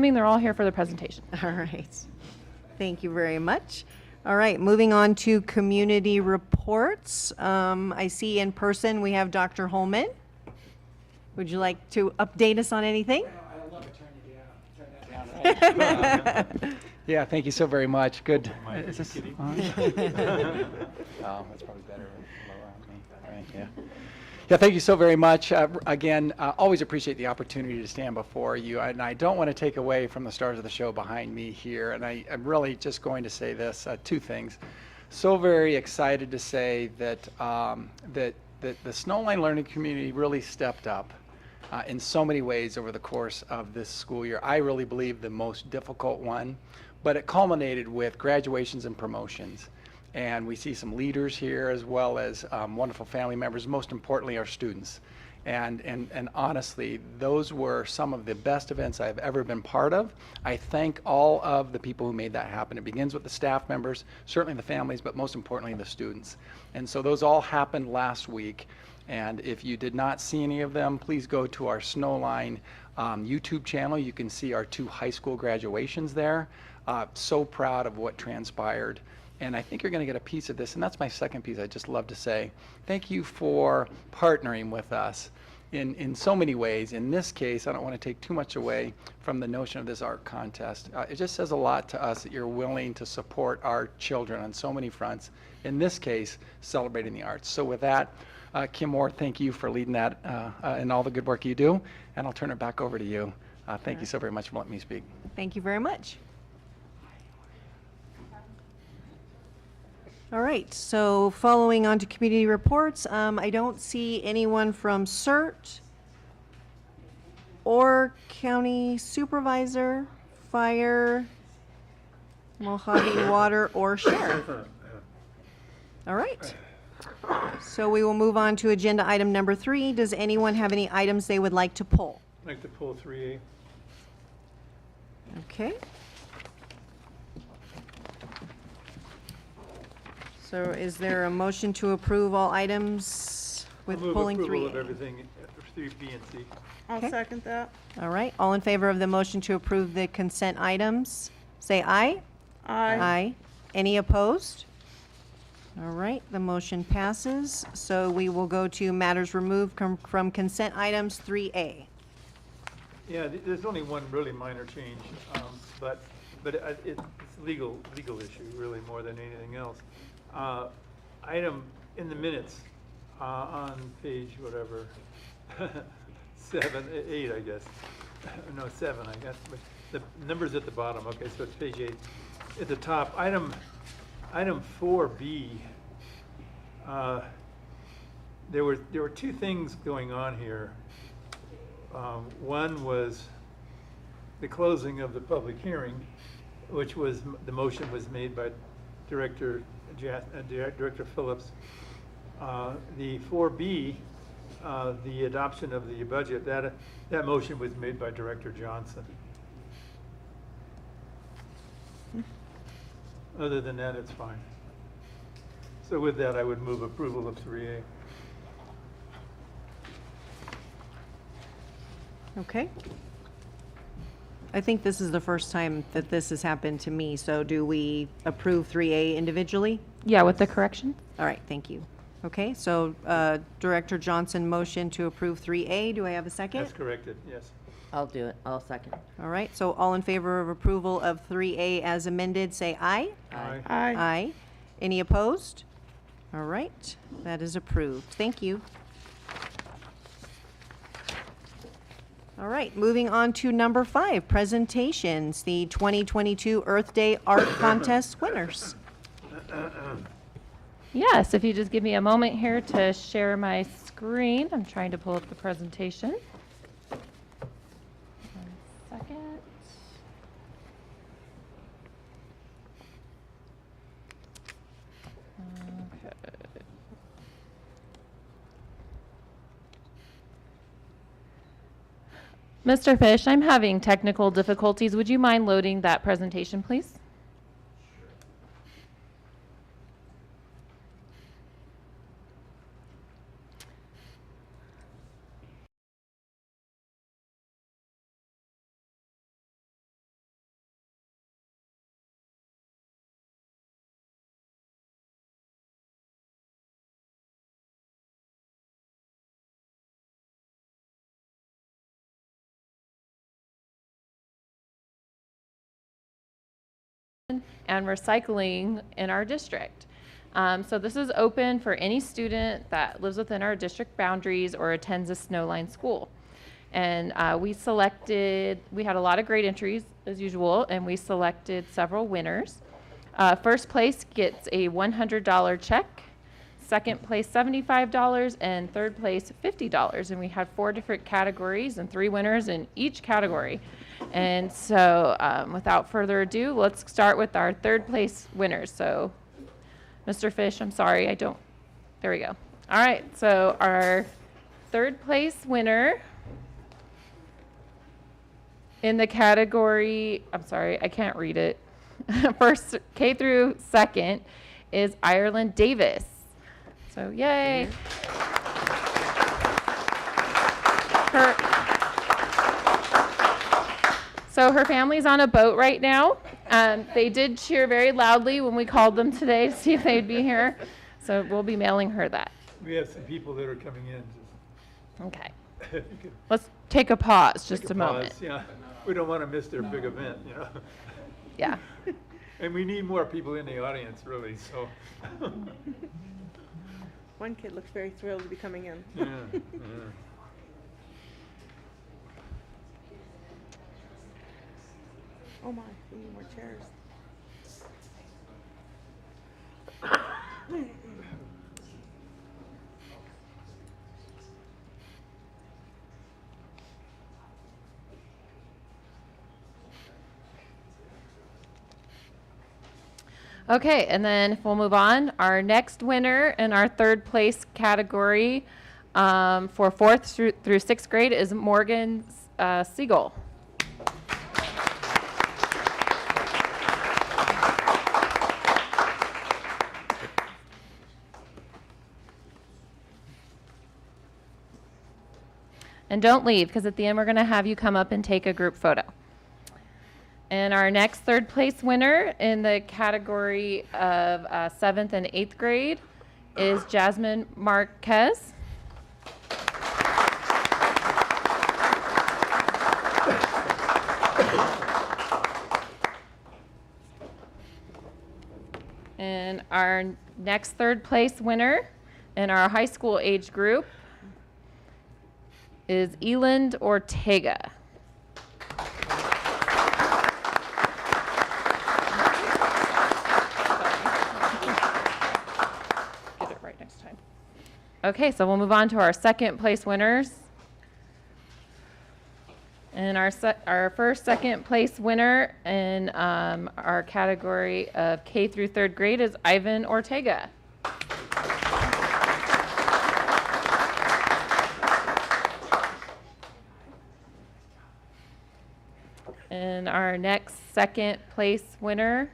assuming they're all here for the presentation. All right. Thank you very much. All right, moving on to community reports. I see in person we have Dr. Holman. Would you like to update us on anything? I love to turn that down, right? Yeah, thank you so very much. Good. Is this on? Oh, that's probably better lower on me. Right, yeah. Yeah, thank you so very much. Again, always appreciate the opportunity to stand before you. And I don't want to take away from the stars of the show behind me here. And I'm really just going to say this, two things. So very excited to say that, that the Snowline Learning community really stepped up in so many ways over the course of this school year. I really believe the most difficult one, but it culminated with graduations and promotions. And we see some leaders here as well as wonderful family members, most importantly our students. And honestly, those were some of the best events I've ever been part of. I thank all of the people who made that happen. It begins with the staff members, certainly the families, but most importantly the students. And so those all happened last week. And if you did not see any of them, please go to our Snowline YouTube channel. You can see our 2 high school graduations there. So proud of what transpired. And I think you're going to get a piece of this. And that's my second piece I'd just love to say. Thank you for partnering with us in so many ways. In this case, I don't want to take too much away from the notion of this art contest. It just says a lot to us that you're willing to support our children on so many fronts. In this case, celebrating the arts. So with that, Kim Moore, thank you for leading that and all the good work you do. And I'll turn it back over to you. Thank you so very much for letting me speak. Thank you very much. All right, so following on to community reports, I don't see anyone from CERT or county supervisor, fire, Mojave Water, or sheriff. All right. So we will move on to agenda item number 3. Does anyone have any items they would like to pull? I'd like to pull 3A. Okay. So is there a motion to approve all items with pulling 3A? Approval of everything, 3B and C. I'll Okay. second that. All right, all in favor of the motion to approve the consent items, say aye. Aye. Aye. Any opposed? All right, the motion passes. So we will go to matters removed from consent items 3A. Yeah, there's only one really minor change, but it's legal issue really more than anything else. Item in the minutes on page whatever, 8 I guess, no 7 I guess, but the number's at the bottom. Okay, so it's page 8. At the top, item 4B. There were 2 things going on here. One was the closing of the public hearing, which was the motion was made by Director Phillips. The 4B, the adoption of the budget, that motion was made by Director Johnson. Other than that, it's fine. So with that, I would move approval of 3A. Okay. I think this is the first time that this has happened to me, so do we approve 3A individually? Yeah, with the correction. All right, thank you. Okay, so Director Johnson motion to approve 3A. Do I have a second? That's corrected, yes. I'll do it. I'll second. All right, so all in favor of approval of 3A as amended, say aye. Aye. Aye. Any opposed? All right, that is approved. Thank you. All right, moving on to number 5, presentations, the 2022 Earth Day Art Contest winners. Yes, if you just give me a moment here to share my screen. I'm trying to pull up the presentation. 1 second. Okay. Mr. Fish, I'm having technical difficulties. Would you mind loading that presentation, please? and recycling in our district. So this is open for any student that lives within our district boundaries or attends a Snowline school. And we had a lot of great entries as usual, and we selected several winners. First place gets a $100 check, second place $75, and third place $50. And we had 4 different categories and 3 winners in each category. And so without further ado, let's start with our third place winners. So Mr. Fish, I'm sorry, there we go. All right, so our third place winner in the category, I'm sorry, I can't read it. First, K through second is Ireland Davis. So yay. So her family's on a boat right now. They did cheer very loudly when we called them today to see if they'd be here. So we'll be mailing her that. We have some people that are coming in. Okay. If you could Let's take a pause, take just a moment. pause, yeah. We don't want to miss their big event, you know? Yeah. And we need more people in the audience, really, so. One kid looks very thrilled to be coming in. Yeah, yeah. Oh my, we need more chairs. Okay, and then we'll move on. Our next winner in our third place category for 4th through 6th grade is Morgan Siegel. And don't leave, because at the end we're going to have you come up and take a group photo. And our next third place winner in the category of 7th and 8th grade is Jasmine Marquez. And our next third place winner in our high school age group is Eland Ortega. Get it right next time. Okay, so we'll move on to our second place winners. And our first second place winner in our category of K through 3rd grade is Ivan Ortega. And our next second place winner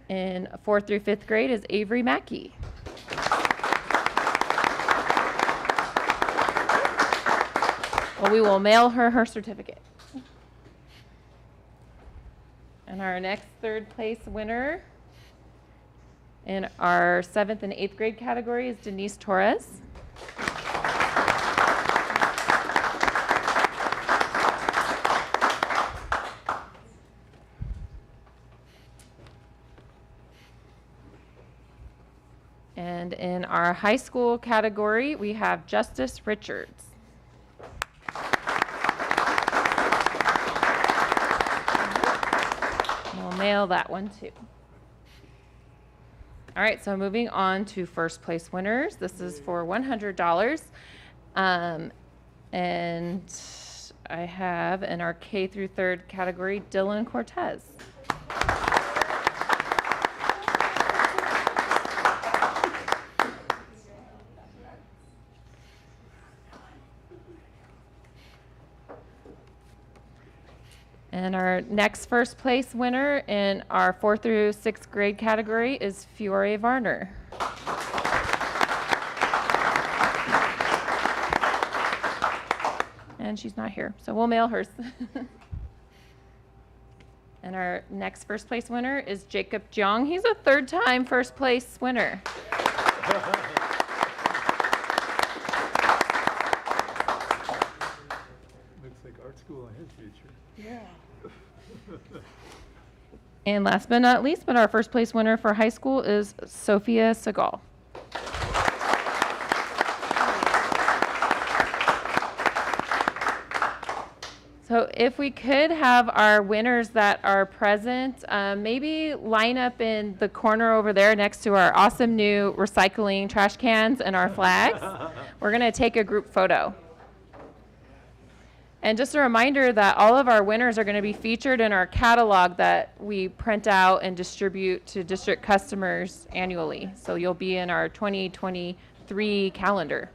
in 4th through 5th grade is Avery Mackey. Well, we will mail her her certificate. And our next third place winner in our 7th and 8th grade category is Denise Torres. And in our high school category, we have Justice Richards. We'll mail that one too. All right, so moving on to first place winners. This is for $100. And I have in our K through 3rd category, Dylan Cortez. And our next first place winner in our 4th through 6th grade category is Fiore Varner. And she's not here, so we'll mail hers. And our next first place winner is Jacob Jiang. He's a 3rd-time first place winner. Looks like art school in his future. Yeah. And last but not least, but our first place winner for high school is Sophia Segal. So if we could have our winners that are present, maybe line up in the corner over there next to our awesome new recycling trash cans and our flags. We're going to take a group photo. And just a reminder that all of our winners are going to be featured in our catalog that we print out and distribute to district customers annually. So you'll be in our 2023 calendar.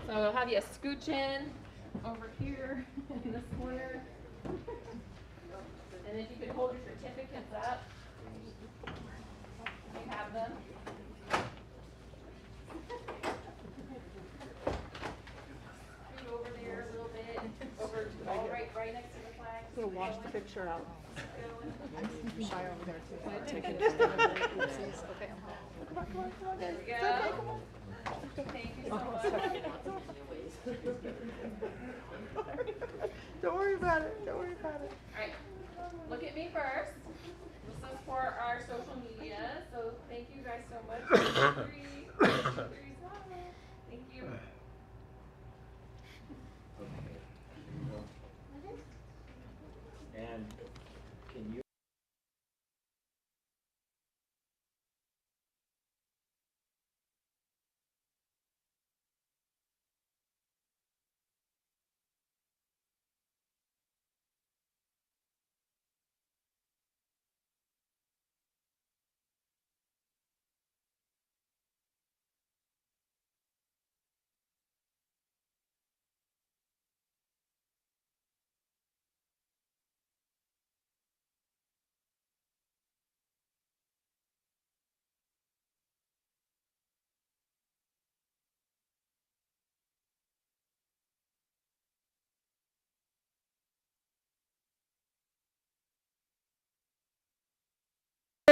So I'll have you scooch in over here in this corner. And if you could hold your certificates up, you have them. Scoot over there a little bit, over right next to the flag. I'm gonna wash the picture out. There we go. Thank you so much. Don't worry about it. Don't worry about it. All right, look at me first. This is for our social media, so thank you guys so much. Three, smile. Thank you. And can you?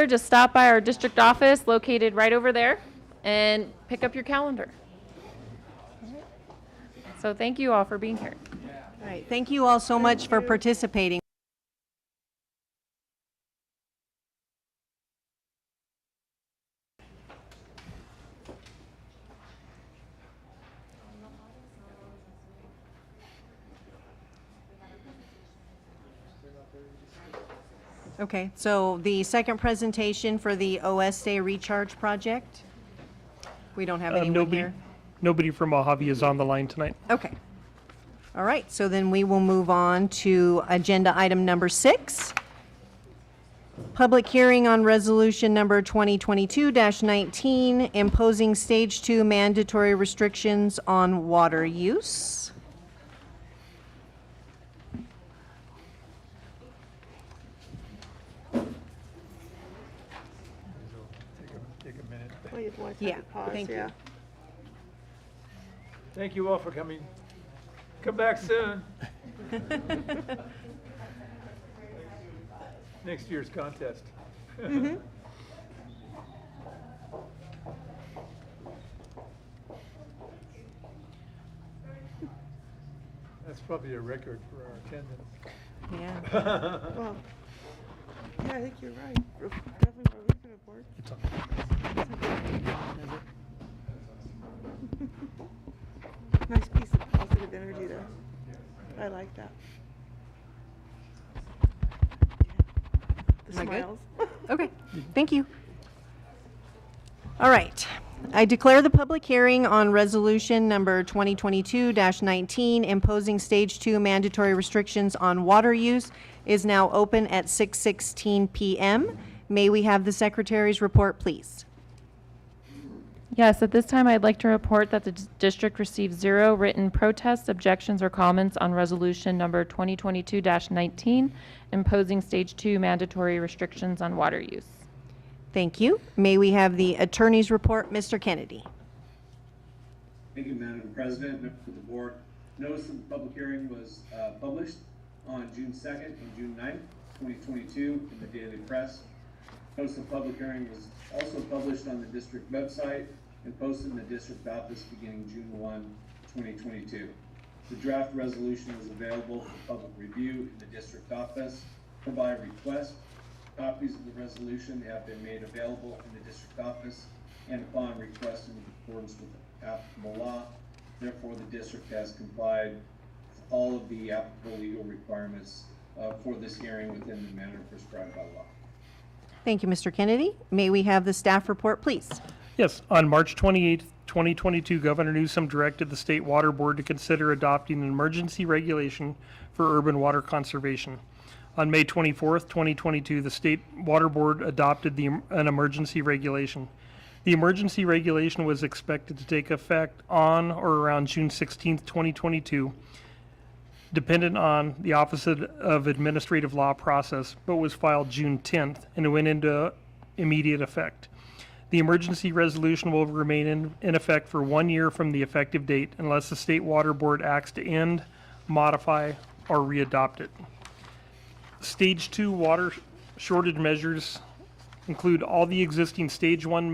Just stop by our district office located right over there and pick up your calendar. So thank you all for being here. All right, thank you all so much for participating. Okay, so the second presentation for the OS Day Recharge Project. We don't have anyone here. Nobody from Mojave is on the line tonight. Okay. All right, so then we will move on to agenda item number 6. Public hearing on resolution number 2022-19, imposing stage 2 mandatory restrictions on water use. Take a minute. Well, you'd want to Yeah, take a pause, thank you. yeah. Thank you all for coming. Come back soon. Next year's contest. That's probably a record for our attendance. Yeah. Well, yeah, I think you're right. Definitely for a weekend report. It's on. Nice piece of positive energy there. I like that. The Am I good? smiles. Okay, thank you. All right. I declare the public hearing on resolution number 2022-19 imposing stage 2 mandatory restrictions on water use is now open at 6:16 p.m. May we have the secretary's report, please? Yes, at this time, I'd like to report that the district received 0 written protests, objections, or comments on resolution number 2022-19, imposing stage 2 mandatory restrictions on water use. Thank you. May we have the attorney's report, Mr. Kennedy? Thank you, Madam President, members of the board. Notice of the public hearing was published on June 2nd and June 9th, 2022 in the Daily Press. Notice of public hearing was also published on the district website and posted in the district office beginning June 1, 2022. The draft resolution is available for public review in the district office or by request. Copies of the resolution have been made available in the district office and upon request in accordance with applicable law. Therefore, the district has complied with all of the applicable legal requirements for this hearing within the manner prescribed by law. Thank you, Mr. Kennedy. May we have the staff report, please? Yes, on March 28th, 2022, Governor Newsom directed the State Water Board to consider adopting an emergency regulation for urban water conservation. On May 24th, 2022, the State Water Board adopted an emergency regulation. The emergency regulation was expected to take effect on or around June 16th, 2022, dependent on the Office of Administrative Law process, but was filed June 10th and went into immediate effect. The emergency resolution will remain in effect for 1 year from the effective date unless the State Water Board acts to end, modify, or readopt it. Stage 2 water shortage measures include all the existing stage one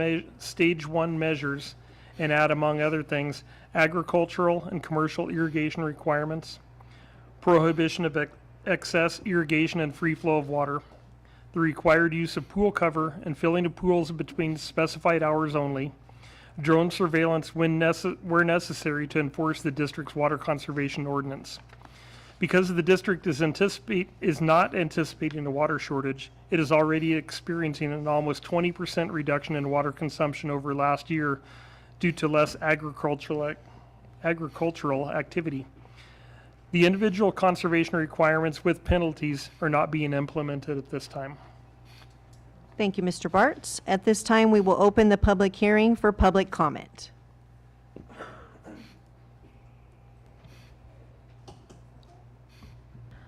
measures and add, among other things, agricultural and commercial irrigation requirements, prohibition of excess irrigation and free flow of water, the required use of pool cover and filling of pools between specified hours only, drone surveillance where necessary to enforce the district's water conservation ordinance. Because the district is not anticipating a water shortage, it is already experiencing an almost 20% reduction in water consumption over last year due to less agricultural activity. The individual conservation requirements with penalties are not being implemented at this time. Thank you, Mr. Bartz. At this time, we will open the public hearing for public comment.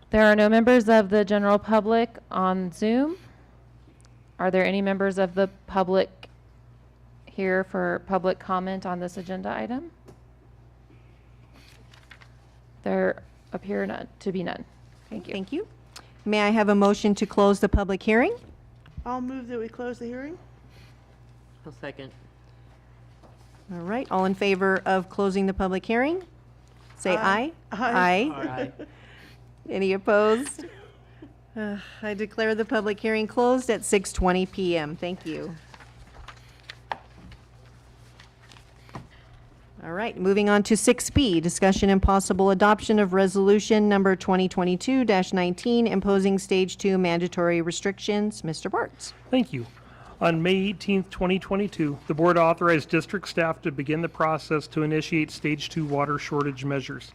There are no members of the general public on Zoom. Are there any members of the public here for public comment on this agenda item? There appear to be none. Thank you. Thank you. May I have a motion to close the public hearing? I'll move that we close the hearing. I'll second. All right, all in favor of closing the public hearing? Say aye. Aye. Aye. Any opposed? I declare the public hearing closed at 6:20 PM. Thank you. All right, moving on to 6B, discussion and possible adoption of resolution number 2022-19 imposing stage 2 mandatory restrictions. Mr. Bartz. Thank you. On May 18th, 2022, the board authorized district staff to begin the process to initiate stage 2 water shortage measures.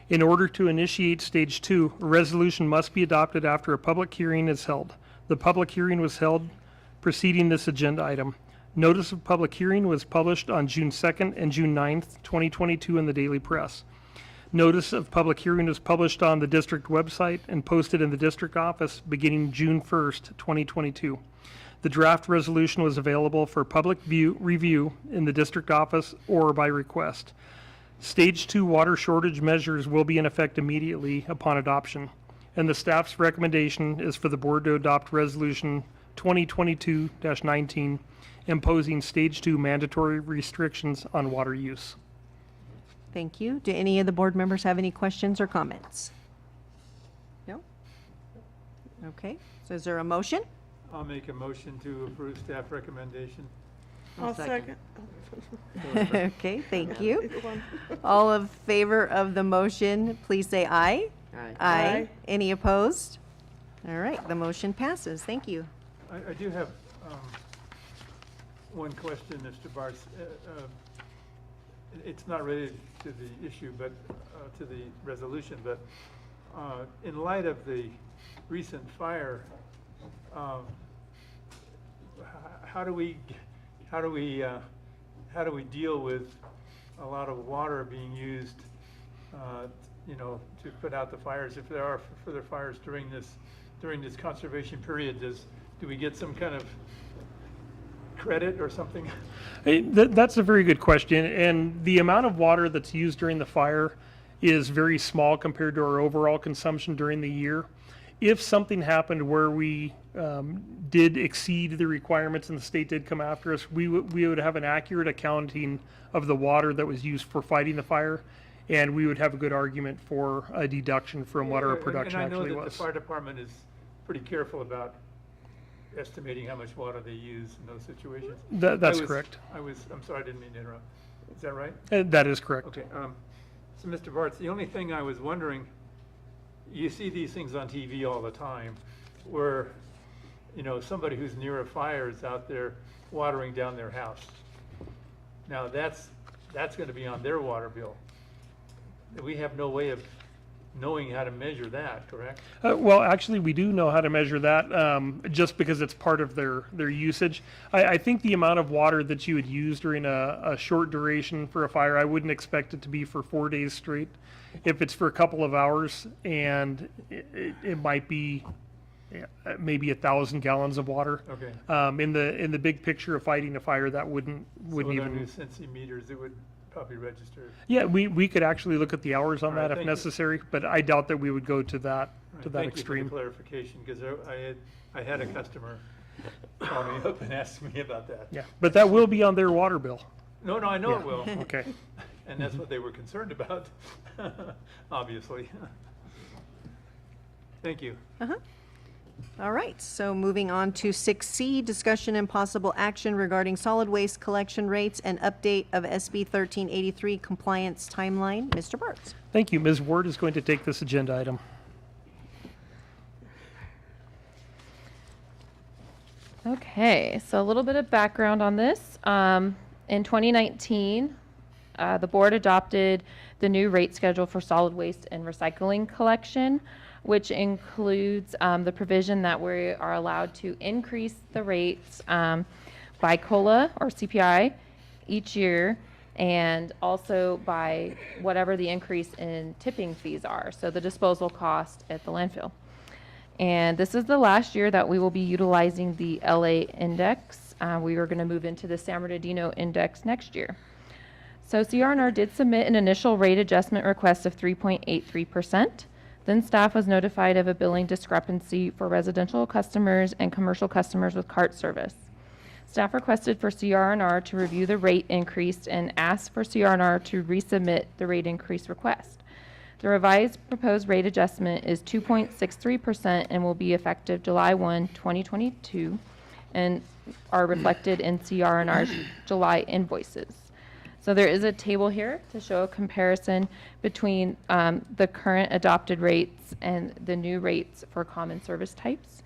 In order to initiate stage 2, a resolution must be adopted after a public hearing is held. The public hearing was held preceding this agenda item. Notice of public hearing was published on June 2nd and June 9th, 2022 in the Daily Press. Notice of public hearing was published on the district website and posted in the district office beginning June 1st, 2022. The draft resolution was available for public review in the district office or by request. Stage 2 water shortage measures will be in effect immediately upon adoption, and the staff's recommendation is for the board to adopt resolution 2022-19 imposing stage 2 mandatory restrictions on water use. Thank you. Do any of the board members have any questions or comments? No? Okay, so is there a motion? I'll make a motion to approve staff recommendation. I'll second. Okay, thank you. All in favor of the motion, please say aye. Aye. Aye. Any opposed? All right, the motion passes. Thank you. I do have one question, Mr. Bartz. It's not related to the issue, but to the resolution, but in light of the recent fire, how do we deal with a lot of water being used, to put out the fires? If there are further fires during this conservation period, do we get some kind of credit or something? That's a very good question, and the amount of water that's used during the fire is very small compared to our overall consumption during the year. if something happened where we did exceed the requirements and the state did come after us, we would have an accurate accounting of the water that was used for fighting the fire, and we would have a good argument for a deduction from what our production actually And I know that was. the fire department is pretty careful about estimating how much water they use in those situations. That's correct. I'm sorry, I didn't mean to interrupt. Is that right? That is correct. Okay, so Mr. Bartz, the only thing I was wondering, you see these things on TV all the time where, you know, somebody who's near a fire is out there watering down their house. Now, that's gonna be on their water bill. We have no way of knowing how to measure that, correct? Well, actually, we do know how to measure that, just because it's part of their usage. I think the amount of water that you would use during a short duration for a fire, I wouldn't expect it to be for 4 days straight. If it's for a couple of hours, and it might be maybe 1,000 gallons of water. Okay. In the big picture of fighting a fire, that wouldn't So with our even. new Sensi meters, it would probably register. Yeah, we could actually look at the hours on All right, that if thank you. necessary, but I doubt that we would go to that Thank extreme. you for the clarification, because I had a customer call me up and ask me about that. Yeah, but that will be on their water bill. No, I know it Yeah. will, Okay. and that's what they were concerned about, obviously. Thank you. All right, so moving on to 6C, discussion and possible action regarding solid waste collection rates and update of SB 1383 compliance timeline. Mr. Bartz. Thank you. Ms. Ward is going to take this agenda item. Okay, so a little bit of background on this. In 2019, the board adopted the new rate schedule for solid waste and recycling collection, which includes the provision that we are allowed to increase the rates by COLA or CPI each year, and also by whatever the increase in tipping fees are, so the disposal cost at the landfill. And this is the last year that we will be utilizing the LA index. We are going to move into the San Bernardino index next year. So CRNR did submit an initial rate adjustment request of 3.83%. Then staff was notified of a billing discrepancy for residential customers and commercial customers with cart service. Staff requested for CRNR to review the rate increase and asked for CRNR to resubmit the rate increase request. The revised proposed rate adjustment is 2.63% and will be effective July 1, 2022, and are reflected in CRNR's July invoices. So there is a table here to show a comparison between the current adopted rates and the new rates for common service types.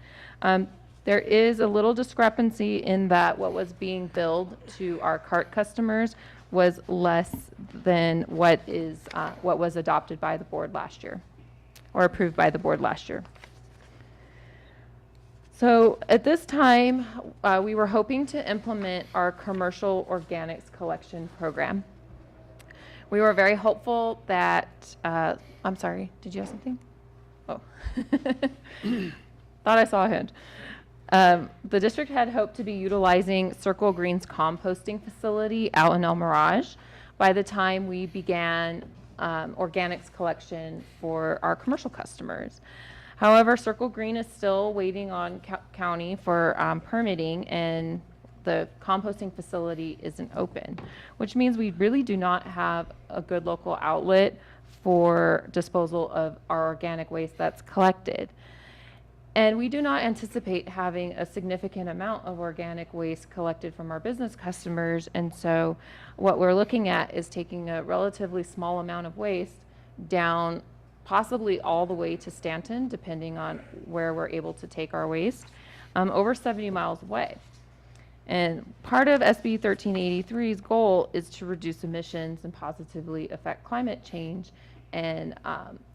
There is a little discrepancy in that what was being billed to our cart customers was less than what was adopted by the board last year, or approved by the board last year. So at this time, we were hoping to implement our commercial organics collection program. We were very hopeful that, I'm sorry, did you have something? Oh, thought I saw a hand. The district had hoped to be utilizing Circle Green's composting facility out in El Mirage by the time we began organics collection for our commercial customers. However, Circle Green is still waiting on county for permitting, and the composting facility isn't open, which means we really do not have a good local outlet for disposal of our organic waste that's collected. And we do not anticipate having a significant amount of organic waste collected from our business customers. And so what we're looking at is taking a relatively small amount of waste down possibly all the way to Stanton, depending on where we're able to take our waste, over 70 miles away. And part of SB 1383's goal is to reduce emissions and positively affect climate change. And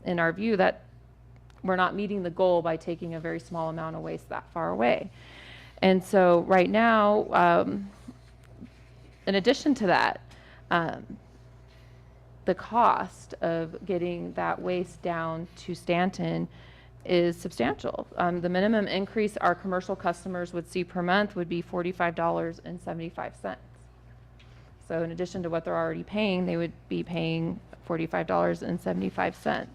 in our view, that we're not meeting the goal by taking a very small amount of waste that far away. And so right now, in addition to that, the cost of getting that waste down to Stanton is substantial. The minimum increase our commercial customers would see per month would be $45.75. So in addition to what they're already paying, they would be paying $45.75,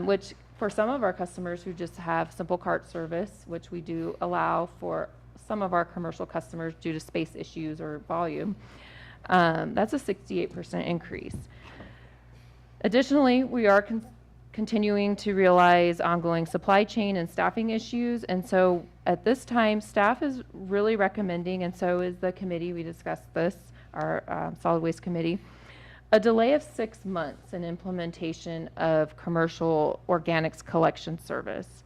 which for some of our customers who just have simple cart service, which we do allow for some of our commercial customers due to space issues or volume, that's a 68% increase. Additionally, we are continuing to realize ongoing supply chain and staffing issues. And so at this time, staff is really recommending, and so is the committee, we discussed this, our solid waste committee, a delay of 6 months in implementation of commercial organics collection service.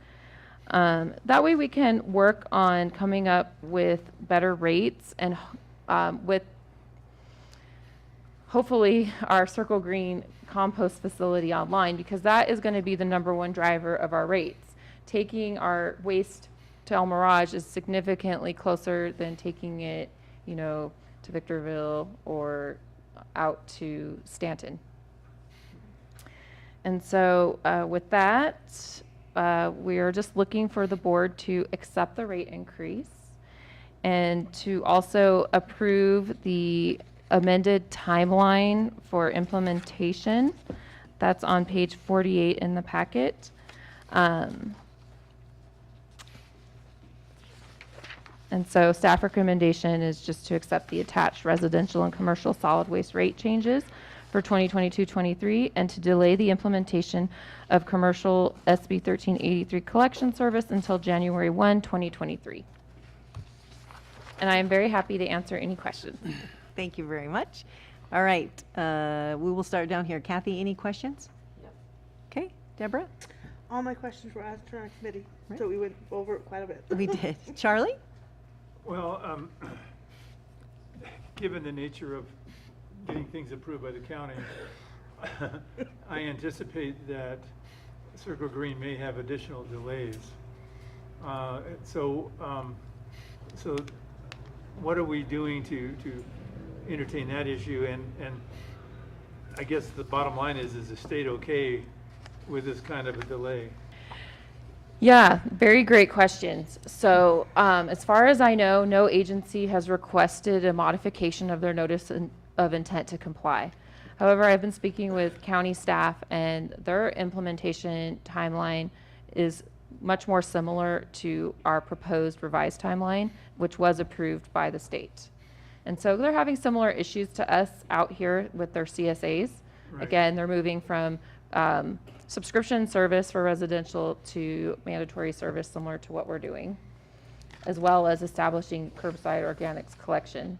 That way we can work on coming up with better rates and with hopefully our Circle Green compost facility online, because that is going to be the #1 driver of our rates. Taking our waste to El Mirage is significantly closer than taking it, to Victorville or out to Stanton. And so with that, we are just looking for the board to accept the rate increase and to also approve the amended timeline for implementation. That's on page 48 in the packet. And so staff recommendation is just to accept the attached residential and commercial solid waste rate changes for 2022-23 and to delay the implementation of commercial SB 1383 collection service until January 1, 2023. And I am very happy to answer any questions. Thank you very much. All right, we will start down here. Kathy, any questions? Yep. Okay, Deborah? All my questions were asked during our committee, Right. so we went over it quite a bit. We did. Charlie? Well, given the nature of getting things approved by the county, I anticipate that Circle Green may have additional delays. So what are we doing to entertain that issue? And I guess the bottom line is the state okay with this kind of a delay? Yeah, very great questions. So as far as I know, no agency has requested a modification of their notice of intent to comply. However, I've been speaking with county staff and their implementation timeline is much more similar to our proposed revised timeline, which was approved by the state. And so they're having similar issues to us out here with their CSAs. Right. Again, they're moving from subscription service for residential to mandatory service similar to what we're doing, as well as establishing curbside organics collection.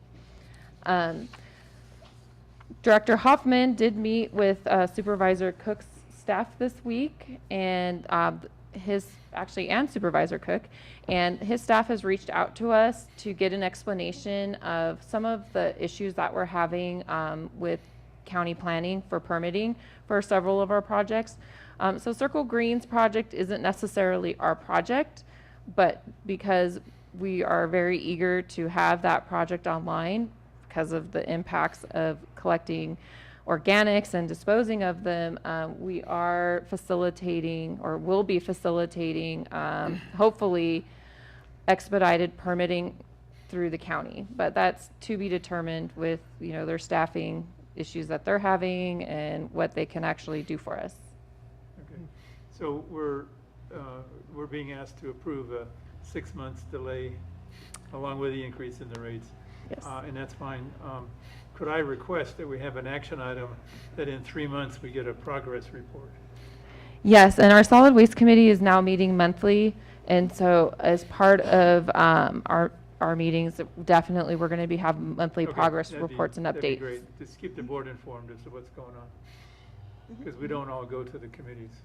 Director Hoffman did meet with Supervisor Cook's staff this week, and and Supervisor Cook, and his staff has reached out to us to get an explanation of some of the issues that we're having with county planning for permitting for several of our projects. So Circle Green's project isn't necessarily our project, but because we are very eager to have that project online because of the impacts of collecting organics and disposing of them, we are facilitating or will be facilitating hopefully expedited permitting through the county. But that's to be determined with their staffing issues that they're having and what they can actually do for us. Okay. So we're being asked to approve a 6 months delay along with the increase in the rates. Yes. And that's fine. Could I request that we have an action item that in 3 months we get a progress report? Yes, and our solid waste committee is now meeting monthly, and so as part of our meetings, definitely we're going to have monthly Okay, progress reports and that'd be updates. great. Just keep the board informed as to what's going on, because we don't all go to the committees.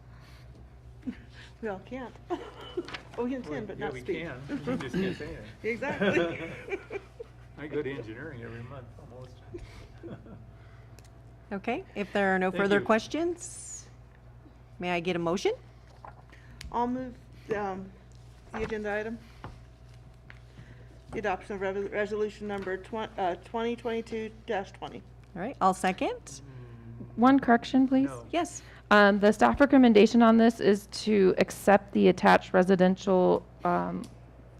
We all can't. Oh, we can Well, attend, but yeah, not we speak. can. You just can't say anything. Exactly. I go to engineering every month, almost. Okay, if there are no Thank further you. questions, may I get a motion? I'll move the agenda item. The adoption of resolution number 2022-20. All right, I'll second. One correction, please. No. Yes. The staff recommendation on this is to accept the attached residential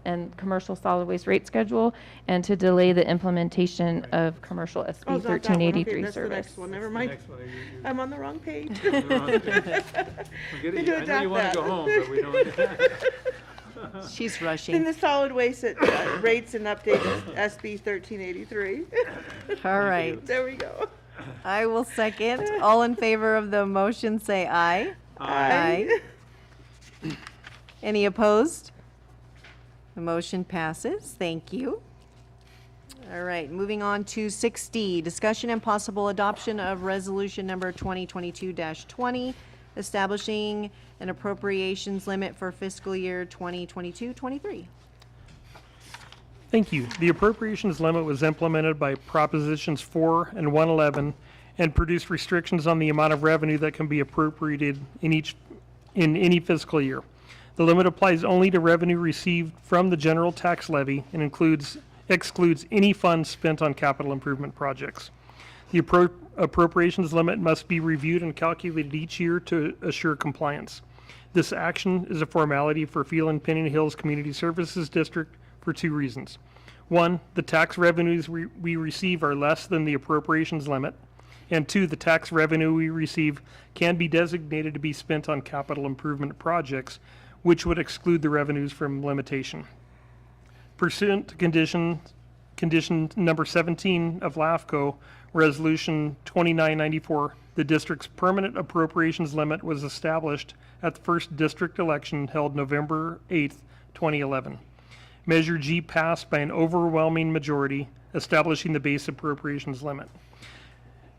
and commercial solid waste rate schedule, and to delay the implementation of commercial SB Oh, not that one. Okay, 1383 that's the service. next one. Never The mind. next one, I'm on the wrong page. We're getting- to I know adapt you want that. to go home, but we don't. She's In rushing. the solid waste rates and updates, SB 1383. All right. There we go. I will second. All in favor of the motion, say aye. Aye. Any opposed? The motion passes. Thank you. All right, moving on to 6D, discussion and possible adoption of resolution number 2022-20, establishing an appropriations limit for fiscal year 2022-23. Thank you. The appropriations limit was implemented by Propositions 4 and 111 and produced restrictions on the amount of revenue that can be appropriated in any fiscal year. The limit applies only to revenue received from the general tax levy and excludes any funds spent on capital improvement projects. The appropriations limit must be reviewed and calculated each year to assure compliance. This action is a formality for Phelan-Pinyon Hills Community Services District for two reasons. One, the tax revenues we receive are less than the appropriations limit. And two, the tax revenue we receive can be designated to be spent on capital improvement projects, which would exclude the revenues from limitation. Pursuant to condition number 17 of LAFCO, Resolution 2994, the district's permanent appropriations limit was established at the first district election held November 8th, 2011. Measure G passed by an overwhelming majority, establishing the base appropriations limit.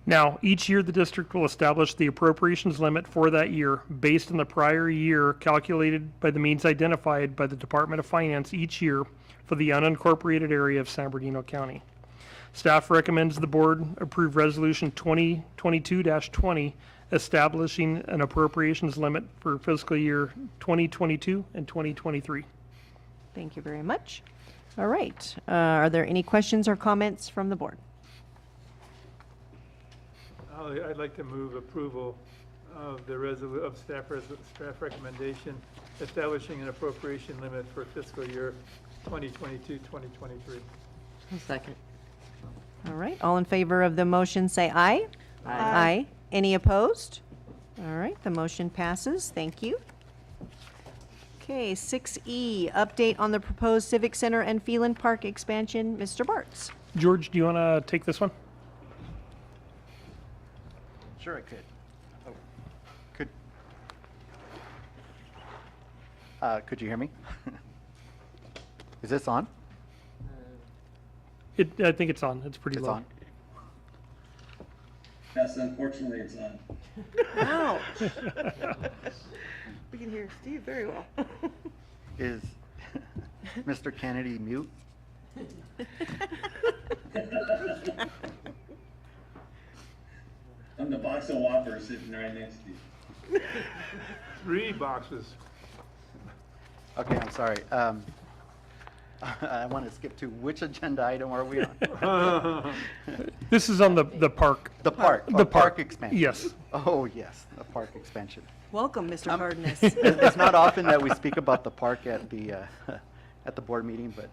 Now, each year the district will establish the appropriations limit for that year based on the prior year calculated by the means identified by the Department of Finance each year for the unincorporated area of San Bernardino County. Staff recommends the board approve Resolution 2022-20, establishing an appropriations limit for fiscal year 2022 and 2023. Thank you very much. All right, are there any questions or comments from the board? I'd like to move approval of the staff recommendation establishing an appropriation limit for fiscal year 2022-2023. Second. All right, all in favor of the motion, say aye. Aye. Any opposed? All right, the motion passes. Thank you. Okay, 6E, update on the proposed Civic Center and Phelan Park expansion. Mr. Bartz. George, do you want to take this one? Sure, I could. Oh, could you hear me? Is this on? I think it's on. It's pretty It's low. on. Yes, unfortunately, it's on. Ouch. We can hear Steve very well. Is Mr. Kennedy mute? I'm the box of Whoppers sitting right next to you. 3 boxes. Okay, I'm sorry. I want to skip to which agenda item are we on? This is on the park. The park. The park expansion. Yes. Oh, yes, the park expansion. Welcome, Mr. Cardenas. It's not often that we speak about the park at the board meeting, but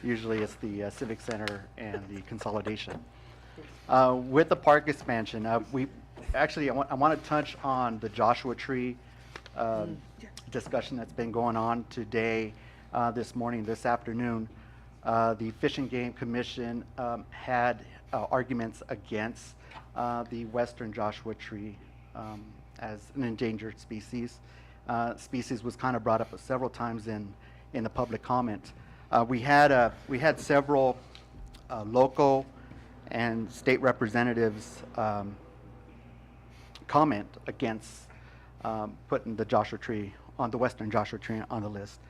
usually it's the Civic Center and the consolidation. With the park expansion, I want to touch on the Joshua Tree discussion that's been going on today, this morning, this afternoon. The Fish and Game Commission had arguments against the western Joshua tree as an endangered species. Species was kind of brought up several times in the public comment. We had several local and state representatives comment against putting the Joshua tree on the western Joshua tree on the list.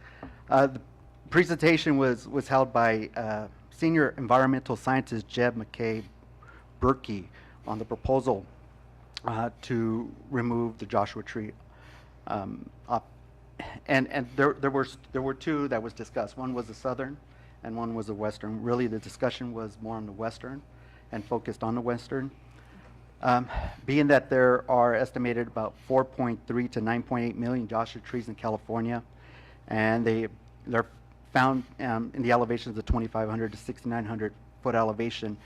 The presentation was held by senior environmental scientist Jeb McKay Berkey on the proposal to remove the Joshua tree. And there were two that was discussed. One was the southern and one was the western. Really, the discussion was more on the western and focused on the western. Being that there are estimated about 4.3 to 9.8 million Joshua trees in California, and they're found in the elevations of 2,500 to 6,900 foot elevation,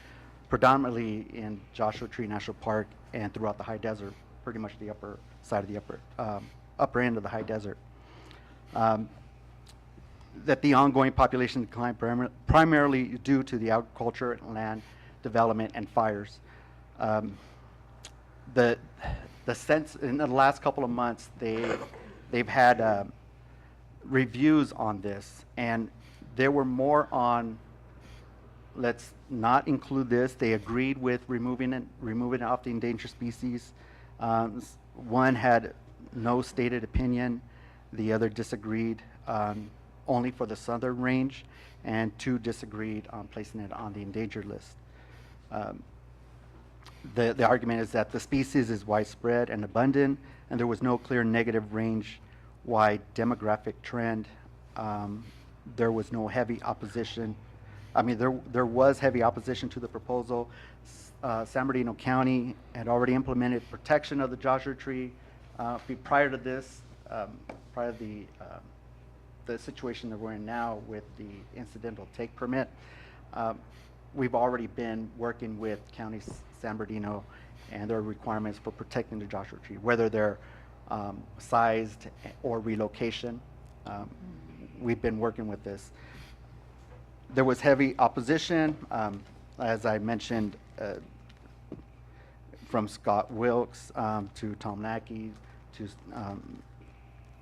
predominantly in Joshua Tree National Park and throughout the high desert, pretty much the upper side of the upper end of the high desert. That the ongoing population decline primarily due to the agriculture and land development and fires. The sense in the last couple of months, they've had reviews on this, and there were more on, let's not include this. They agreed with removing it off the endangered species. One had no stated opinion. The other disagreed only for the southern range, and 2 disagreed on placing it on the endangered list. The argument is that the species is widespread and abundant, and there was no clear negative range-wide demographic trend. There was no heavy opposition. I mean, there was heavy opposition to the proposal. San Bernardino County had already implemented protection of the Joshua Tree prior to this, prior to the situation that we're in now with the incidental take permit. We've already been working with County San Bernardino and their requirements for protecting the Joshua Tree, whether they're sized or relocation. We've been working with this. There was heavy opposition, as I mentioned, from Scott Wilkes to Tom Lackey to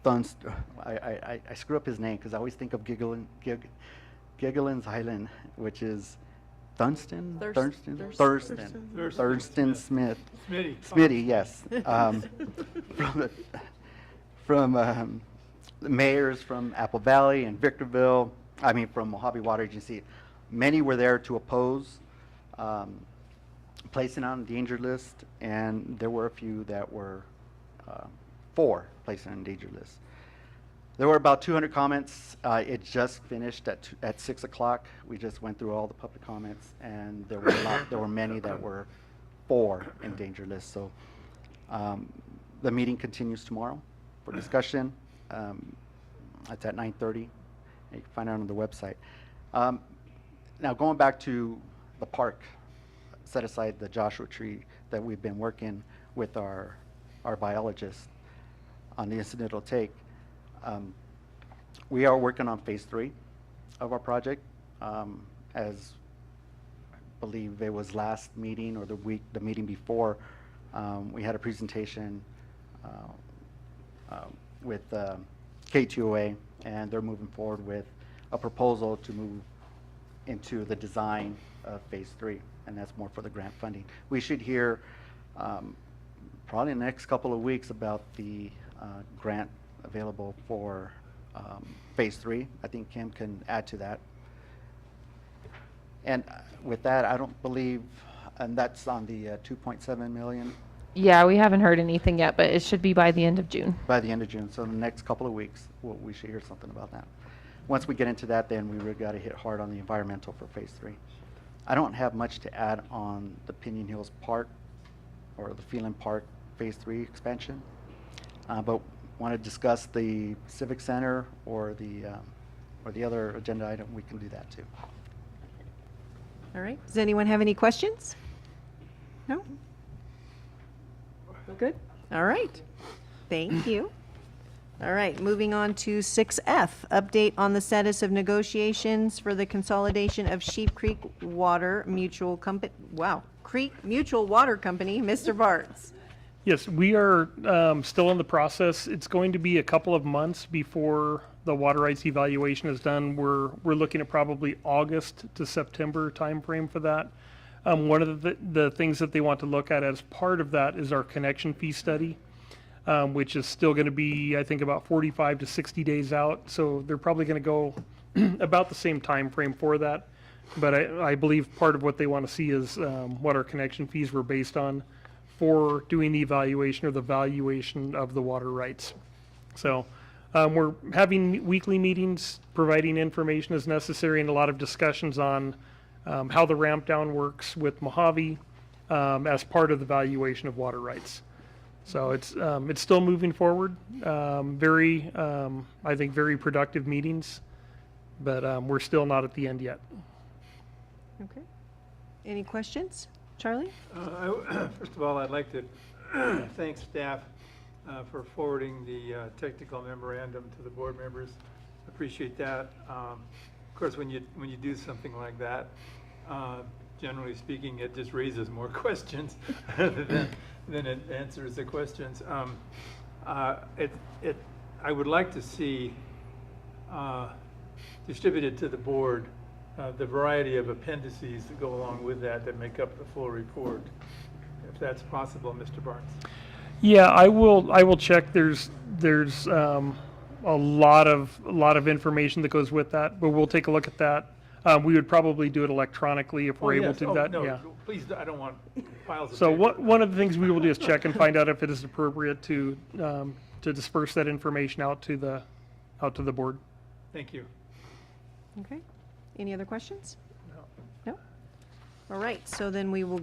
I screw up his name because I always think of Gigglin's Island, which is Thurston Smith. Smitty, yes. From the mayors from Apple Valley and Victorville, from Mojave Water Agency. Many were there to oppose placing on the endangered list, and there were a few that were for placing on the endangered list. There were about 200 comments. It just finished at 6 o'clock. We just went through all the public comments, and there were many that were for endangered list. So the meeting continues tomorrow for discussion. It's at 9:30. You can find it on the website. Now going back to the park, set aside the Joshua Tree that we've been working with our biologists on the incidental take. We are working on phase 3 of our project. As I believe it was last meeting or the meeting before, we had a presentation with K2OA, and they're moving forward with a proposal to move into the design of phase 3, and that's more for the grant funding. We should hear probably in the next couple of weeks about the grant available for phase 3. I think Kim can add to that. And with that, I don't believe, and that's on the 2.7 million. Yeah, we haven't heard anything yet, but it should be by the end of June. By the end of June. So in the next couple of weeks, we should hear something about that. Once we get into that, then we really got to hit hard on the environmental for phase 3. I don't have much to add on the Pinion Hills Park or the Phelan Park phase 3 expansion, but want to discuss the Civic Center or the other agenda item, we can do that too. All right. Does anyone have any questions? No? Good. All right. Thank you. All right. Moving on to 6F, update on the status of negotiations for the consolidation of Sheep Creek Water Mutual Company. Wow. Creek Mutual Water Company, Mr. Bartz. Yes, we are still in the process. It's going to be a couple of months before the water rights evaluation is done. We're looking at probably August to September timeframe for that. One of the things that they want to look at as part of that is our connection fee study, which is still going to be, I think, about 45 to 60 days out. So they're probably going to go about the same time frame for that. But I believe part of what they want to see is what our connection fees were based on for doing the evaluation or the valuation of the water rights. So we're having weekly meetings, providing information as necessary, and a lot of discussions on how the ramp down works with Mojave as part of the valuation of water rights. So it's still moving forward. I think very productive meetings. but we're still not at the end yet. Okay. Any questions? Charlie? First of all, I'd like to thank staff for forwarding the technical memorandum to the board members. Appreciate that. Of course, when you do something like that, generally speaking, it just raises more questions than it answers the questions. I would like to see distributed to the board the variety of appendices that go along with that make up the full report, if that's possible, Mr. Barnes. Yeah, I will check. There's a lot of information that goes with that, but we'll take a look at that. We would probably do it electronically if we're able to do that. No, Yeah. please, I don't want files of So paper. one of the things we will do is check and find out if it is appropriate to disperse that information out to the board. Thank you. Okay. Any other questions? No? All right, so then we will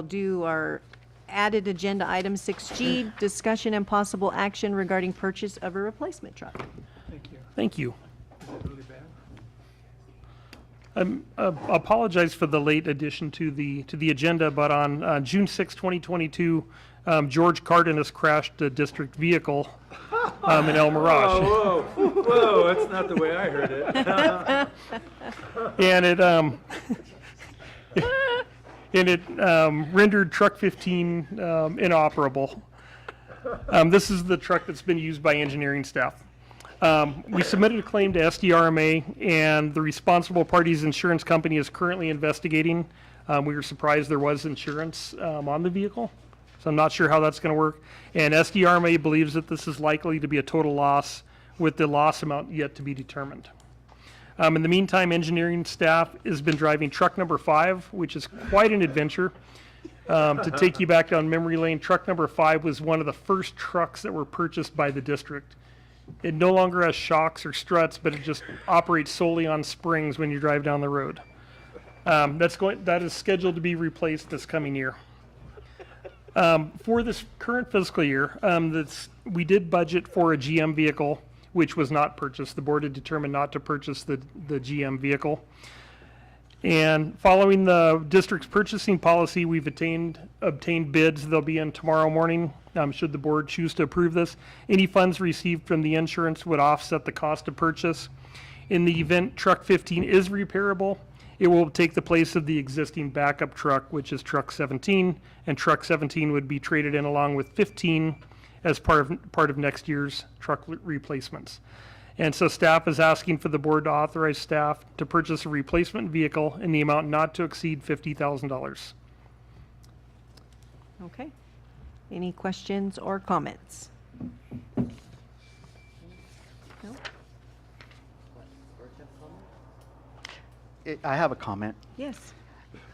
do our added agenda item 6G, discussion and possible action regarding purchase of a replacement truck. Thank you. Thank you. Is it really bad? Apologize for the late addition to the agenda, but on June 6, 2022, George Cardenas crashed a district vehicle in El Mirage. Whoa, that's not the way I heard it. And it rendered truck 15 inoperable. This is the truck that's been used by engineering staff. We submitted a claim to SDRMA, and the responsible party's insurance company is currently investigating. We were surprised there was insurance on the vehicle, so I'm not sure how that's going to work. And SDRMA believes that this is likely to be a total loss, with the loss amount yet to be determined. In the meantime, engineering staff has been driving truck number 5, which is quite an adventure. To take you back down memory lane, truck number 5 was one of the first trucks that were purchased by the district. It no longer has shocks or struts, but it just operates solely on springs when you drive down the road. That is scheduled to be replaced this coming year. For this current fiscal year, we did budget for a GM vehicle, which was not purchased. The board had determined not to purchase the GM vehicle. And following the district's purchasing policy, we've obtained bids. They'll be in tomorrow morning, should the board choose to approve this. Any funds received from the insurance would offset the cost of purchase. In the event truck 15 is repairable, it will take the place of the existing backup truck, which is truck 17, and truck 17 would be traded in along with 15 as part of next year's truck replacements. And so staff is asking for the board to authorize staff to purchase a replacement vehicle in the amount not to exceed $50,000. Okay. Any questions or comments? No? I have a comment. Yes.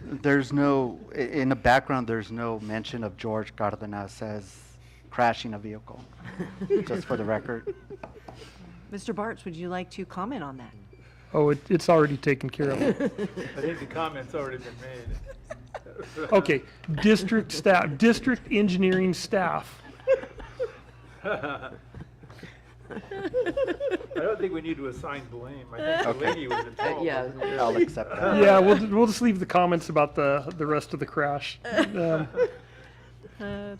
In the background, there's no mention of George Cardenas as crashing a vehicle, just for the record. Mr. Bartz, would you like to comment on that? Oh, it's already taken care of. I think the comment's already been made. Okay, district staff, district engineering staff. I don't think we need to assign blame. I think the lady was involved. Yeah. I'll accept that. Yeah, we'll just leave the comments about the rest of the crash.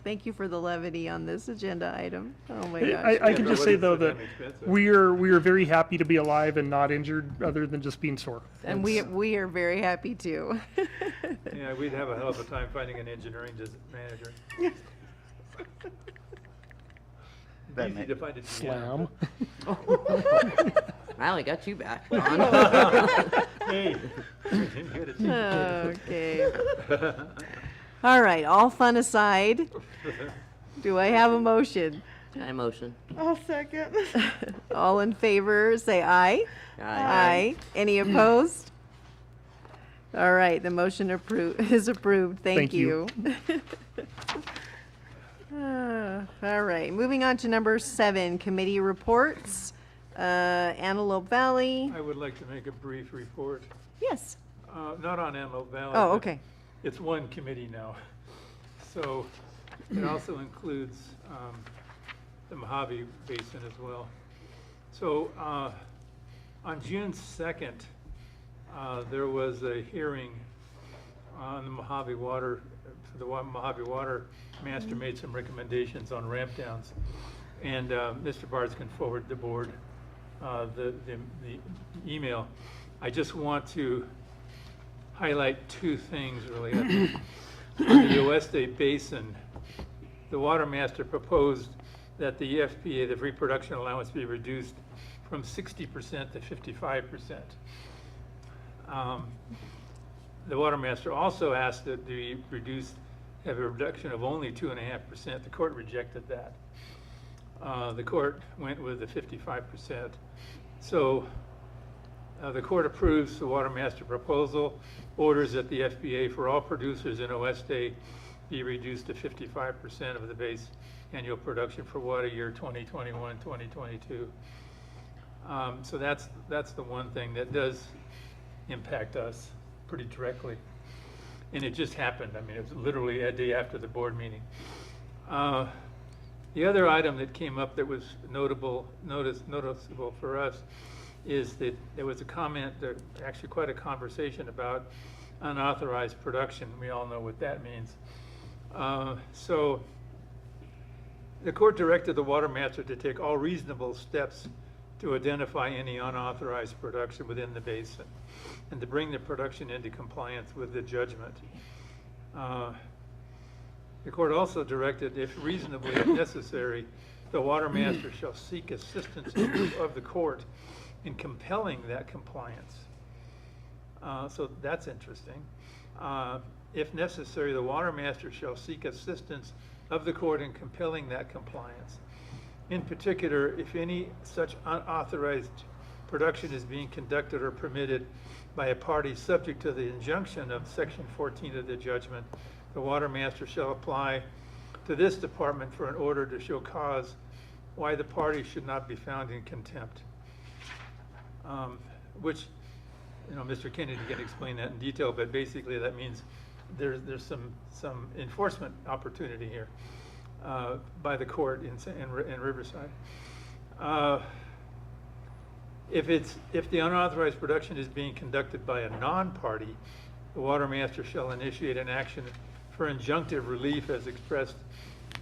Thank you for the levity on this agenda item. Oh my gosh. I can just say though that Damn expensive. we are very happy to be alive and not injured, other than just being sore. And we are very happy too. Yeah, we'd have a hell of a time finding an engineering manager. That Easy may- to find a Slam. Well, I got you back, Don. Hey, didn't get it. Okay. All right, all fun aside, do I have a motion? I motion. I'll second. All in favor, say aye. Aye. Any opposed? All right, the motion is approved. Thank Thank you. you. All right, moving on to number 7, committee reports. Antelope Valley, I would like to make a brief report, yes. not on Antelope Valley. Oh, but okay. It's one committee now. So it also includes the Mojave Basin as well. So On June 2nd, there was a hearing on the Mojave Water, the Mojave Water Master made some recommendations on ramp downs. And Mr. Bartz can forward the board the email. I just want to highlight two things really. On the Oeste Basin, the Water Master proposed that the FPA, the free production allowance, be reduced from 60% to 55%. The Water Master also asked that the reduced have a reduction of only 2.5%. The court rejected that. The court went with the 55%. So the court approves the Water Master proposal, orders that the FBA for all producers in Oeste be reduced to 55% of the base annual production for water year 2021, 2022. So that's the one thing that does impact us pretty directly. And it just happened. I mean, it was literally a day after the board meeting. The other item that came up that was noticeable for us is that there was a comment, actually quite a conversation about unauthorized production. We all know what that means. So the court directed the Water Master to take all reasonable steps to identify any unauthorized production within the basin and to bring the production into compliance with the judgment. The court also directed, if reasonably necessary, the Water Master shall seek assistance of the court in compelling that compliance. So that's interesting. If necessary, the Water Master shall seek assistance of the court in compelling that compliance. In particular, if any such unauthorized production is being conducted or permitted by a party subject to the injunction of Section 14 of the judgment, the Water Master shall apply to this department for an order to show cause why the party should not be found in contempt. Which, you know, Mr. Kennedy can explain that in detail, but basically that means there's some enforcement opportunity here by the court in Riverside. If the unauthorized production is being conducted by a non-party, the Water Master shall initiate an action for injunctive relief as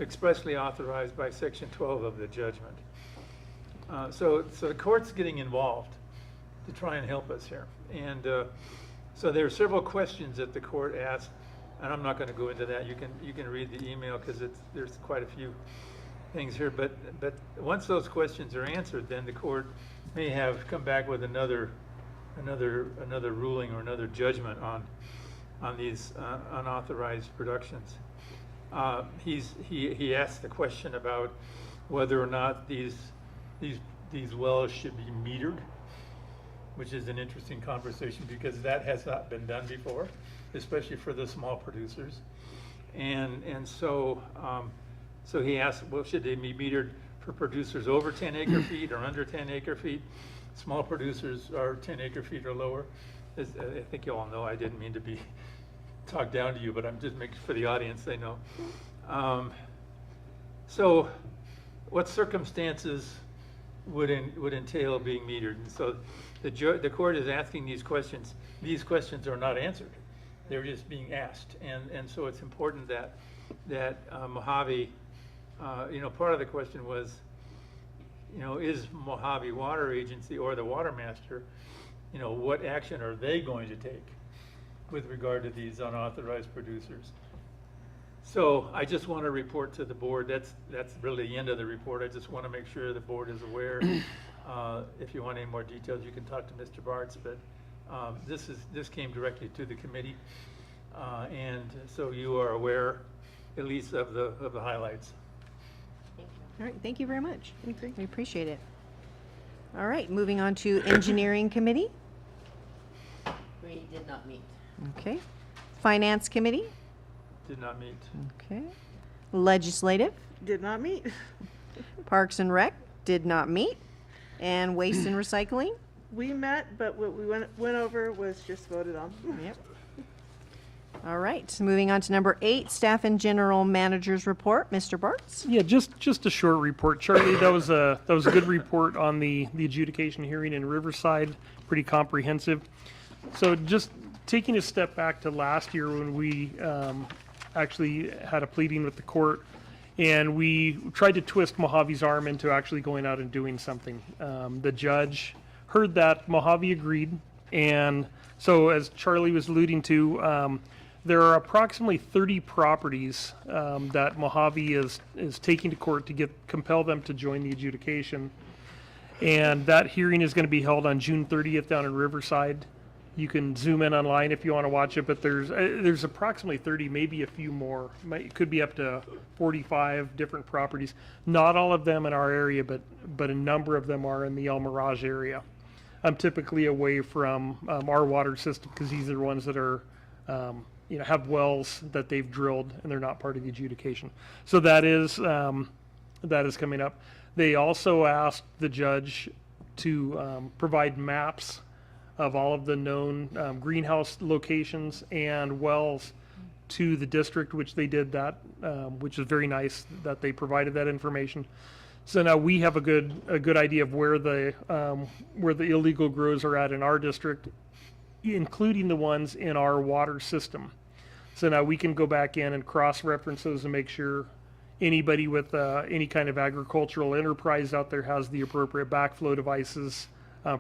expressly authorized by Section 12 of the judgment. So the court's getting involved to try and help us here. And so there are several questions that the court asked, and I'm not going to go into that. You can read the email because there's quite a few things here. But once those questions are answered, then the court may have come back with another ruling or another judgment on these unauthorized productions. He asked the question about whether or not these wells should be metered, which is an interesting conversation because that has not been done before, especially for the small producers. And so he asked, well, should they be metered for producers over 10 acre feet or under 10 acre feet? Small producers are 10 acre feet or lower. I think you all know I didn't mean to be talked down to you, but I'm just making for the audience, they know. So what circumstances would entail being metered? And so the court is asking these questions. These questions are not answered. They're just being asked. And so it's important that Mojave, part of the question was, is Mojave Water Agency or the Water Master, what action are they going to take with regard to these unauthorized producers? So I just want to report to the board. That's really the end of the report. I just want to make sure the board is aware. If you want any more details, you can talk to Mr. Bartz. But this came directly to the committee, and so you are aware, at least of the highlights. All right, thank you very much. We appreciate it. All right, moving on to Engineering Committee. We did not meet. Okay. Finance Committee. Did not meet. Okay. Legislative. Did not meet. Parks and Rec did not meet. And Waste and Recycling. We met, but what we went over was just voted on. Yep. All right, moving on to number 8, staff and general managers report. Mr. Bartz? Yeah, just a short report. Charlie, that was a good report on the adjudication hearing in Riverside, pretty comprehensive. So just taking a step back to last year when we actually had a pleading with the court, and we tried to twist Mojave's arm into actually going out and doing something. The judge heard that, Mojave agreed, and so as Charlie was alluding to, there are approximately 30 properties that Mojave is taking to court to compel them to join the adjudication. And that hearing is going to be held on June 30th down in Riverside. You can zoom in online if you want to watch it, but there's approximately 30, maybe a few more. It could be up to 45 different properties. Not all of them in our area, but a number of them are in the El Mirage area. I'm typically away from our water system because these are the ones that are have wells that they've drilled and they're not part of the adjudication. So that is coming up. They also asked the judge to provide maps of all of the known greenhouse locations and wells to the district, which they did that, which is very nice that they provided that information. So now we have a good idea of where the illegal grows are at in our district, including the ones in our water system. So now we can go back in and cross-reference those and make sure anybody with any kind of agricultural enterprise out there has the appropriate backflow devices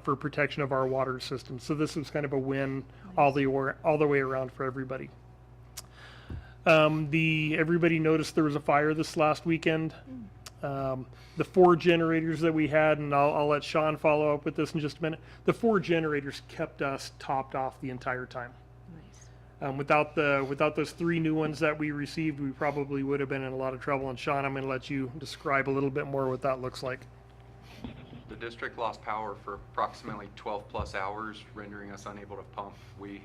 for protection of our water system. So this was kind of a win all the way around for everybody. Everybody noticed there was a fire this last weekend. The 4 generators that we had, and I'll let Sean follow up with this in just a minute. The 4 generators kept us topped off the entire time. Nice. Without those 3 new ones that we received, we probably would have been in a lot of trouble. And Sean, I'm going to let you describe a little bit more what that looks like. The district lost power for approximately 12 plus hours, rendering us unable to pump. We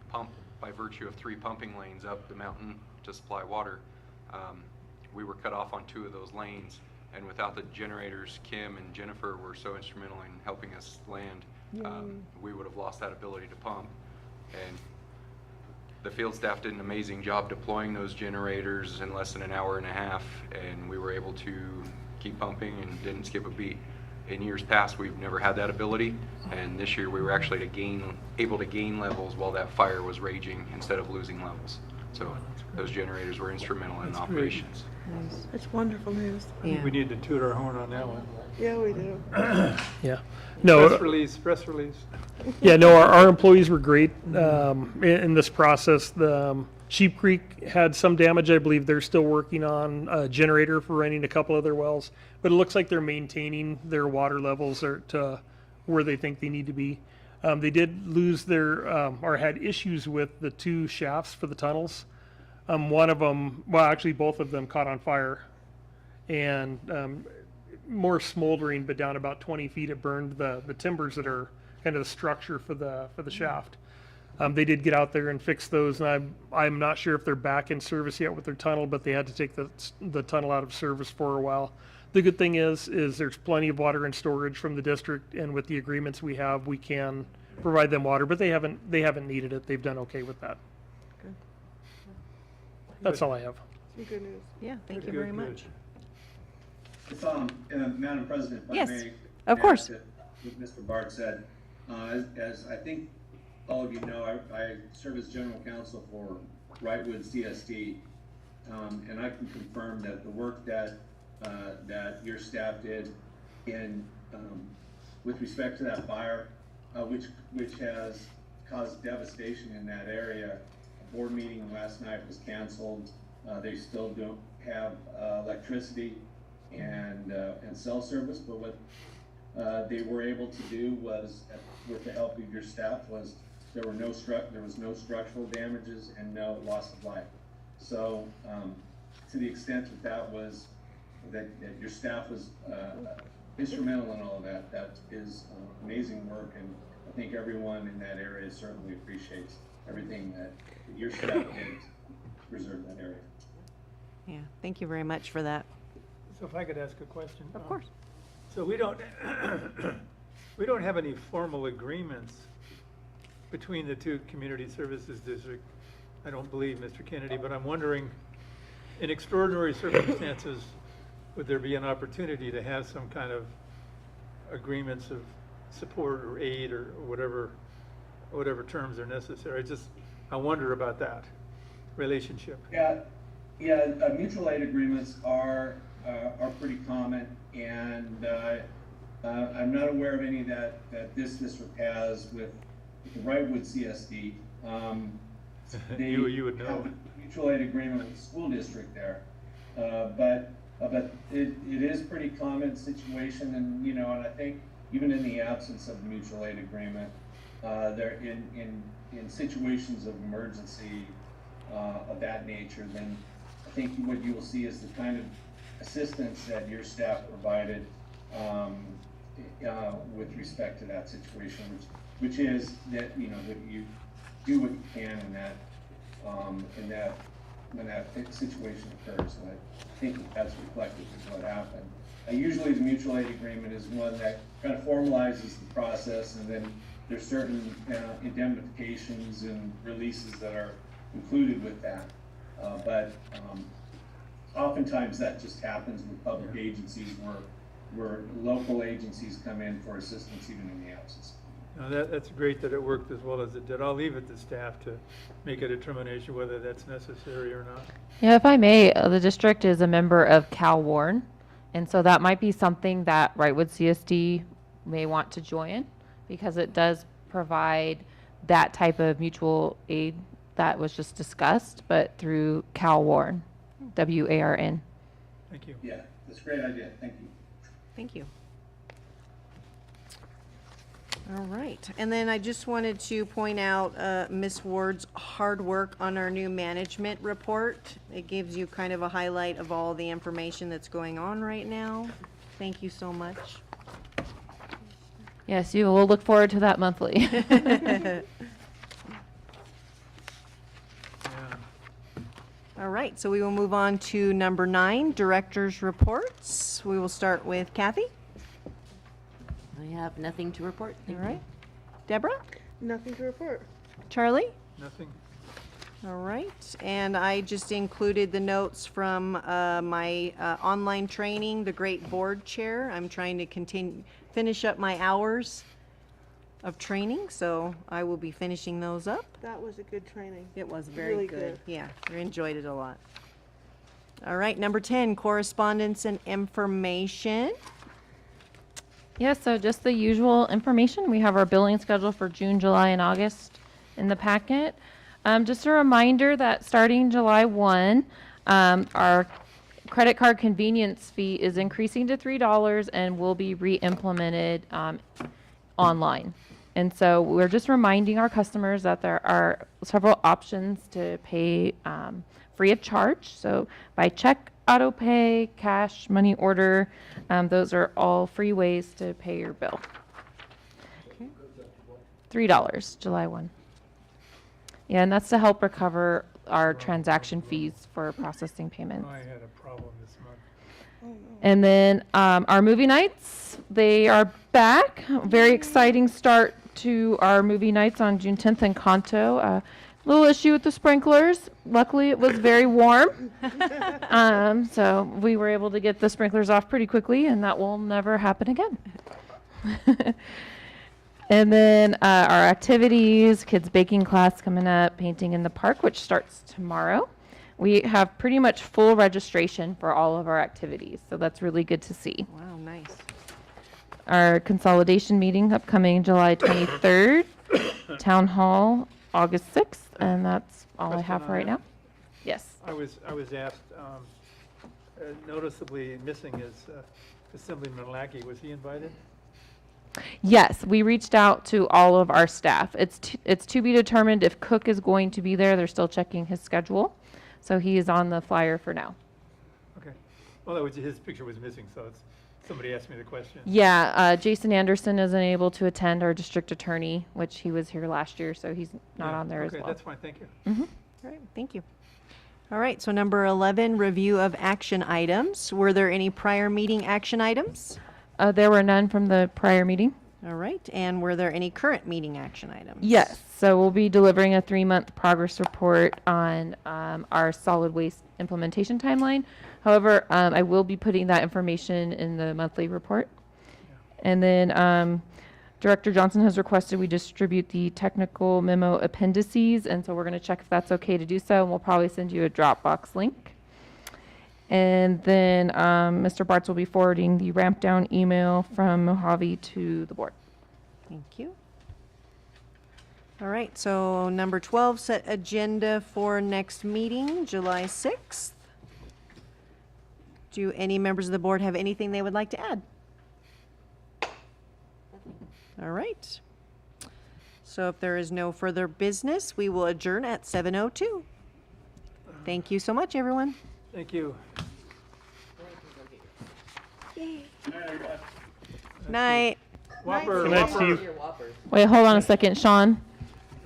pump by virtue of 3 pumping lanes up the mountain to supply water. We were cut off on 2 of those lanes. And without the generators, Kim and Jennifer were so instrumental in helping us land, we would have lost that ability to pump. And the field staff did an amazing job deploying those generators in less than an hour and a half, and we were able to keep pumping and didn't skip a beat. In years past, we've never had that ability, and this year we were actually able to gain levels while that fire was raging instead of losing levels. So those generators were instrumental in operations. Nice. It's wonderful news. Yeah. We need to toot our horn on that one. Yeah, we do. Yeah. No. Press release. Yeah, no, our employees were great in this process. The Sheep Creek had some damage. I believe they're still working on a generator for running a couple of their wells, but it looks like they're maintaining their water levels to where they think they need to be. They did lose or had issues with the 2 shafts for the tunnels. One of them, well, actually both of them caught on fire, and more smoldering, but down about 20 feet, it burned the timbers that are kind of the structure for the shaft. They did get out there and fix those, and I'm not sure if they're back in service yet with their tunnel, but they had to take the tunnel out of service for a while. The good thing is there's plenty of water and storage from the district, and with the agreements we have, we can provide them water, but they haven't needed it. They've done okay with that. Good. That's all I have. Some good news. Yeah, thank you very much. If, Madam President, if Yes, I may. of course. add to what Mr. Bart said, as I think all of you know, I serve as general counsel for Wrightwood CSD, and I can confirm that the work that your staff did with respect to that fire, which has caused devastation in that area. A board meeting last night was canceled. They still don't have electricity and cell service, but what they were able to do was, with the help of your staff, was there was no structural damages and no loss of life. So to the extent that your staff was instrumental in all of that, that is amazing work, and I think everyone in that area certainly appreciates everything that your staff did to preserve that area. Yeah, thank you very much for that. So if I could ask a question. Of course. So we don't have any formal agreements between the 2 community services districts I don't believe Mr. Kennedy, but I'm wondering, in extraordinary circumstances, would there be an opportunity to have some kind of agreements of support or aid or whatever terms are necessary? I wonder about that relationship. Yeah, mutual aid agreements are pretty common, and I'm not aware of any that this district has with the Wrightwood CSD. You would know. Have a mutual aid agreement with the school district there, but it is pretty common situation, and and I think even in the absence of a mutual aid agreement, there in situations of emergency of that nature, then I think what you will see is the kind of assistance that your staff provided with respect to that situation, which is that that you do what you can when that situation occurs. And I think that's reflective of what happened. Usually the mutual aid agreement is one that kind of formalizes the process, and then there's certain indemnifications and releases that are included with that. But oftentimes that just happens with public agencies where local agencies come in for assistance even in the absence. Now that's great that it worked as well as it did. I'll leave it to staff to make a determination whether that's necessary or not. Yeah, if I may, the district is a member of Cal Warn, and so that might be something that Wrightwood CSD may want to join, because it does provide that type of mutual aid that was just discussed, but through Cal Warn, WARN. Thank you. Yeah, that's a great idea. Thank you. Thank you. All right, and then I just wanted to point out Ms. Ward's hard work on our new management report. It gives you kind of a highlight of all the information that's going on right now. Thank you so much. Yes, you will look forward to that monthly. Yeah. All right, so we will move on to number 9, director's reports. We will start with Kathy. I have nothing to report. All right. Deborah? Nothing to report. Charlie? Nothing. All right, and I just included the notes from my online training, the Great Board Chair. I'm trying to finish up my hours of training, so I will be finishing those up. That was a good training. It was very Really good. good. Yeah, I enjoyed it a lot. All right, number 10, correspondence and information. Yeah, so just the usual information. We have our billing schedule for June, July, and August in the packet. Just a reminder that starting July 1, our credit card convenience fee is increasing to $3 and will be re-implemented online. And so we're just reminding our customers that there are several options to pay free of charge. So by check, auto pay, cash, money order, those are all free ways to pay your bill. $3, July 1. Yeah, and that's to help recover our transaction fees for processing payments. I had a problem this month. And then our movie nights, they are back. Very exciting start to our movie nights on June 10th in Kanto. Little issue with the sprinklers. Luckily, it was very warm. So we were able to get the sprinklers off pretty quickly, and that will never happen again. And then our activities, kids baking class coming up, painting in the park, which starts tomorrow. We have pretty much full registration for all of our activities, so that's really good to see. Wow, nice. Our consolidation meeting upcoming July 23rd, Town Hall August 6th, and that's all I have for right now. Yes. I was asked, noticeably missing is Assemblyman Lackey. Was he invited? Yes, we reached out to all of our staff. It's to be determined if Cook is going to be there. They're still checking his schedule, so he is on the flyer for now. Okay. Well, his picture was missing, so somebody asked me the question. Yeah, Jason Anderson isn't able to attend, our district attorney, which he was here last year, so he's not Yeah, on there as okay, well. that's fine. Thank you. All right, thank you. All right, so number 11, review of action items. Were there any prior meeting action items? There were none from the prior meeting. All right, and were there any current meeting action items? Yes, so we'll be delivering a 3-month progress report on our solid waste implementation timeline. However, I will be putting that information in the monthly report. And then Director Johnson has requested we distribute the technical memo appendices, and so we're going to check if that's okay to do so, and we'll probably send you a Dropbox link. And then Mr. Bartz will be forwarding the ramp down email from Mojave to the board. Thank you. All right, so number 12, set agenda for next meeting, July 6th. Do any members of the board have anything they would like to add? All right. So if there is no further business, we will adjourn at 7:02. Thank you so much, everyone. Thank you. Night. Whopper. Good night, Whopper. Steve. Wait, hold on a second, Sean.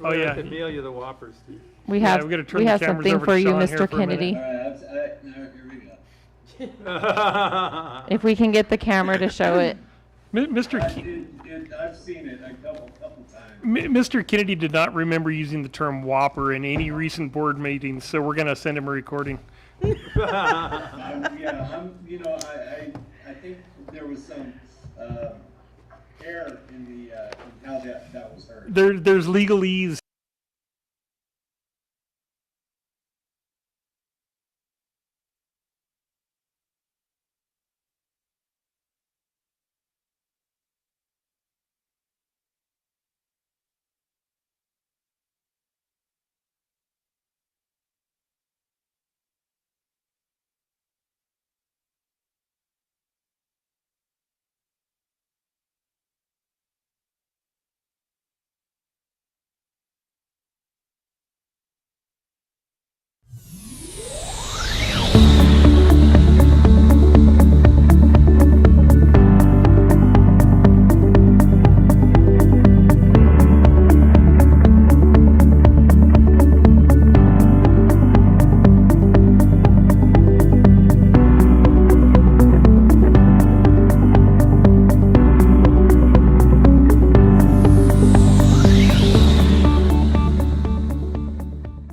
Oh, yeah. I could mail you the Whoppers, Steve. We Yeah, have, we gotta turn we the have cameras something over for to you, Sean here Mr. for a minute. Kennedy. No, here we go. If we can get the camera to show it. Mr. I've seen it a couple times. Mr. Kennedy did not remember using the term Whopper in any recent board meetings, so we're going to send him a recording. I think there was some error in the in how that was heard. There's legalese